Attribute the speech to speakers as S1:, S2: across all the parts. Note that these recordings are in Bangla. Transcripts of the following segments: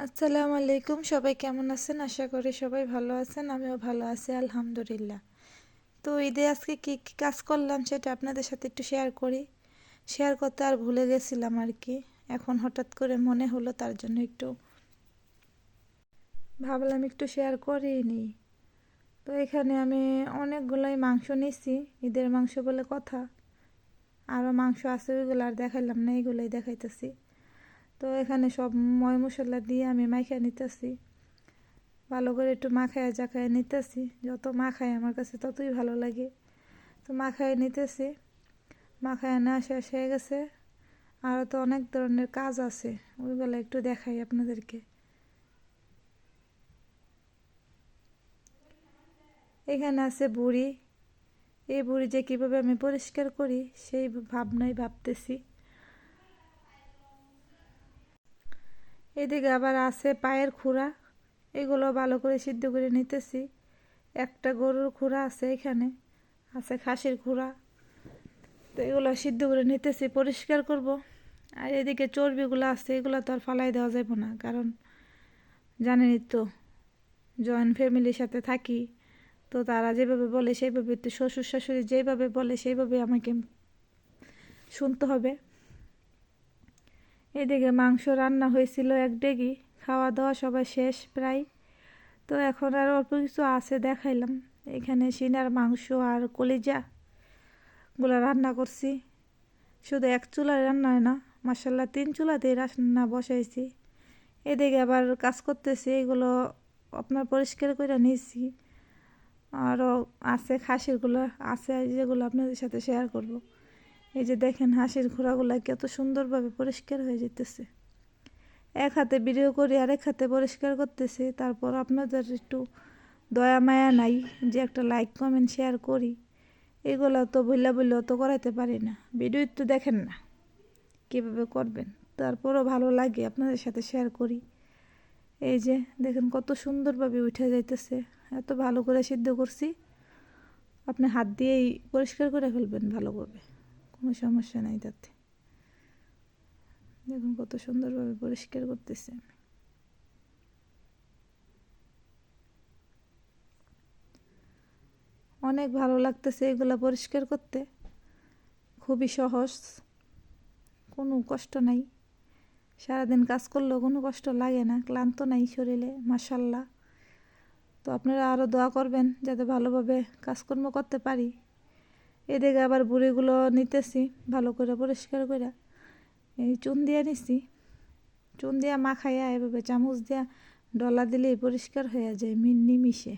S1: আসসালামু আলাইকুম। সবাই কেমন আছেন? আশা করি সবাই ভালো আছেন। আমিও ভালো আছি আলহামদুলিল্লাহ। তো ঈদে আজকে কি কি কাজ করলাম সেটা আপনাদের সাথে একটু শেয়ার করি। শেয়ার করতে আর ভুলে গেছিলাম আর কি। এখন হঠাৎ করে মনে হলো, তার জন্য একটু ভাবলাম একটু শেয়ার করেই নিই। তো এখানে আমি অনেকগুলোই মাংস নিছি, ঈদের মাংস বলে কথা। আরও মাংস আছে, ওইগুলো আর দেখাইলাম না, এইগুলোই দেখাইতেছি। তো এখানে সব ময় মশলা দিয়ে আমি মাইখা নিতেছি, ভালো করে একটু মাখায় জাখায় নিতেছি। যত মাখায় আমার কাছে ততই ভালো লাগে। তো মাখায় নিতেছি, মাখায় না শেষ হয়ে গেছে। আরও তো অনেক ধরনের কাজ আছে, ওইগুলো একটু দেখাই আপনাদেরকে। এখানে আছে বুড়ি। এই বুড়ি যে কীভাবে আমি পরিষ্কার করি সেই ভাবনাই ভাবতেছি। এদিকে আবার আছে পায়ের খুরা, এগুলো ভালো করে সিদ্ধ করে নিতেছি। একটা গরুর খুরা আছে, এখানে আছে খাসির খুরা। তো এগুলো সিদ্ধ করে নিতেছি, পরিষ্কার করব। আর এদিকে চর্বিগুলো আছে, এগুলো তো আর ফালাই দেওয়া যাবে না, কারণ জানেনই তো জয়েন্ট ফ্যামিলির সাথে থাকি। তো তারা যেভাবে বলে সেইভাবে, তো শ্বশুর শাশুড়ি যেভাবে বলে সেইভাবে আমাকে শুনতে হবে। এদিকে মাংস রান্না হয়েছিল এক ডেগি, খাওয়া দাওয়া সবাই শেষ প্রায়। তো এখন আর অল্প কিছু আছে, দেখাইলাম। এখানে সিনার মাংস আর কলিজা গুলো রান্না করছি। শুধু এক চুলায় রান্না হয় না, মাসাল্লাহ 3 চুলাতেই রান্না বসাইছি। এদিকে আবার কাজ করতেছি, এগুলো আপনার পরিষ্কার করে নিয়েছি। আরও আছে খাসিরগুলো আছে, যেগুলো আপনাদের সাথে শেয়ার করব। এই যে দেখেন হাঁসের খোরাগুলো কত সুন্দরভাবে পরিষ্কার হয়ে যেতেছে। এক হাতে ভিডিও করি আর এক হাতে পরিষ্কার করতেছি, তারপর আপনাদের একটু দয়া মায়া নাই যে একটা লাইক কমেন্ট শেয়ার করি। এগুলো তো বললেও তো করাইতে পারি না, ভিডিও তো দেখেন না কীভাবে করবেন। তারপরও ভালো লাগে, আপনাদের সাথে শেয়ার করি। এই যে দেখেন কত সুন্দরভাবে উঠে যাইতেছে, এত ভালো করে সিদ্ধ করছি। আপনি হাত দিয়েই পরিষ্কার করে ফেলবেন ভালোভাবে, কোনো সমস্যা নাই তাতে। দেখুন কত সুন্দরভাবে পরিষ্কার করতেছে আমি। অনেক ভালো লাগতেছে এগুলো পরিষ্কার করতে, খুবই সহজ, কোনো কষ্ট নাই। সারাদিন কাজ করলেও কোনো কষ্ট লাগে না, ক্লান্ত নাই শরীরে, মাশাল্লাহ। তো আপনারা আরও দোয়া করবেন যাতে ভালোভাবে কাজকর্ম করতে পারি। এদিকে আবার বুড়িগুলো নিতেছি ভালো করে পরিষ্কার করে। এই চুন দিয়ে নিছি, চুন দিয়া মাখাইয়া এভাবে চামচ দিয়া ডলা দিলেই পরিষ্কার হয়ে যায় নিমিষে,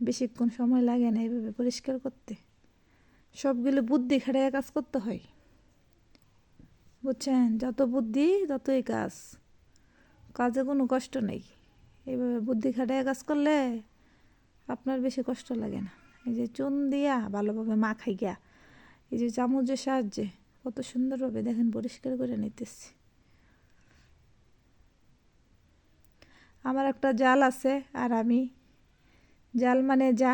S1: বেশিক্ষণ সময় লাগে না এইভাবে পরিষ্কার করতে। সবগুলো বুদ্ধি খাটাইয়া কাজ করতে হয়, বুঝছেন? যত বুদ্ধি ততই কাজ, কাজে কোনো কষ্ট নেই। এইভাবে বুদ্ধি খাটাইয়া কাজ করলে আপনার বেশি কষ্ট লাগে না। এই যে চুন দিয়া ভালোভাবে মাখাই গিয়া এই যে চামচের সাহায্যে কত সুন্দরভাবে দেখেন পরিষ্কার করে নিতেছি। আমার একটা জাল আছে, আর আমি জাল মানে যা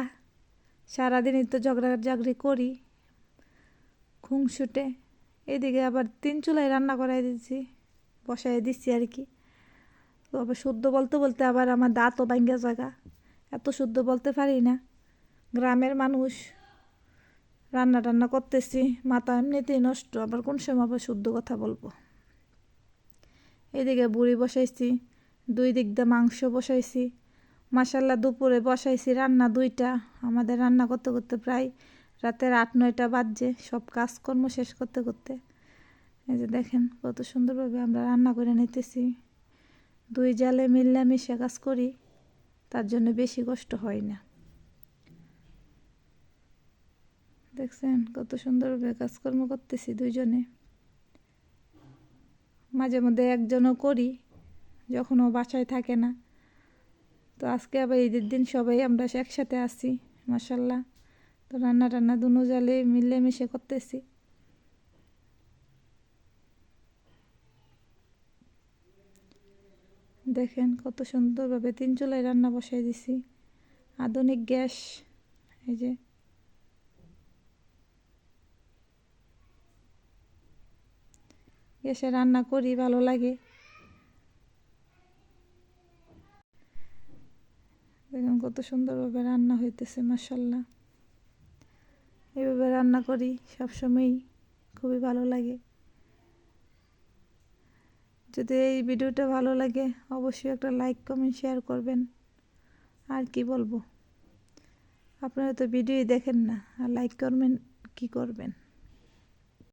S1: সারাদিনই তো ঝগড়াঝাগড়ি করি খুংসুটে। এদিকে আবার 3 চুলায় রান্না করাই দিচ্ছি, বসাই দিচ্ছি আর কি। তো আবার শুদ্ধ বলতে বলতে আবার আমার দাঁতও ভাঙ্গা জায়গা, এত শুদ্ধ বলতে পারি না। গ্রামের মানুষ, রান্না টান্না করতেছি, মাথা এমনিতেই নষ্ট, আবার কোন সময় আবার শুদ্ধ কথা বলবো। এদিকে বুড়ি বসাইছি, 2 দিক দিয়ে মাংস বসাইছি। মাসাল্লাহ দুপুরে বসাইছি রান্না 2টা, আমাদের রান্না করতে করতে প্রায় রাতের 8-9টা বাজছে, সব কাজকর্ম শেষ করতে করতে। এই যে দেখেন কত সুন্দরভাবে আমরা রান্না করে নিতেছি। 2 জালে মিলামিশে কাজ করি, তার জন্য বেশি কষ্ট হয় না। দেখছেন কত সুন্দরভাবে কাজকর্ম করতেছি 2 জনে। মাঝে মধ্যে একজনও করি যখন ও বাসায় থাকে না। তো আজকে আবার ঈদের দিন সবাই আমরা একসাথে আছি, মাশাল্লাহ। তো রান্না টান্না দুনো জালে মিলেমিশে করতেছি। দেখেন কত সুন্দরভাবে 3 চুলায় রান্না বসাই দিছি, আধুনিক গ্যাস। এই যে গ্যাসে রান্না করি, ভালো লাগে। কত সুন্দরভাবে রান্না হইতেছে, মাশাআল্লাহ। এইভাবে রান্না করি সবসময়ই, খুবই ভালো লাগে। যদি এই ভিডিওটা ভালো লাগে অবশ্যই একটা লাইক কমেন্ট শেয়ার করবেন। আর কি বলবো, আপনারা তো ভিডিওই দেখেন না, আর লাইক করবেন কি করবেন।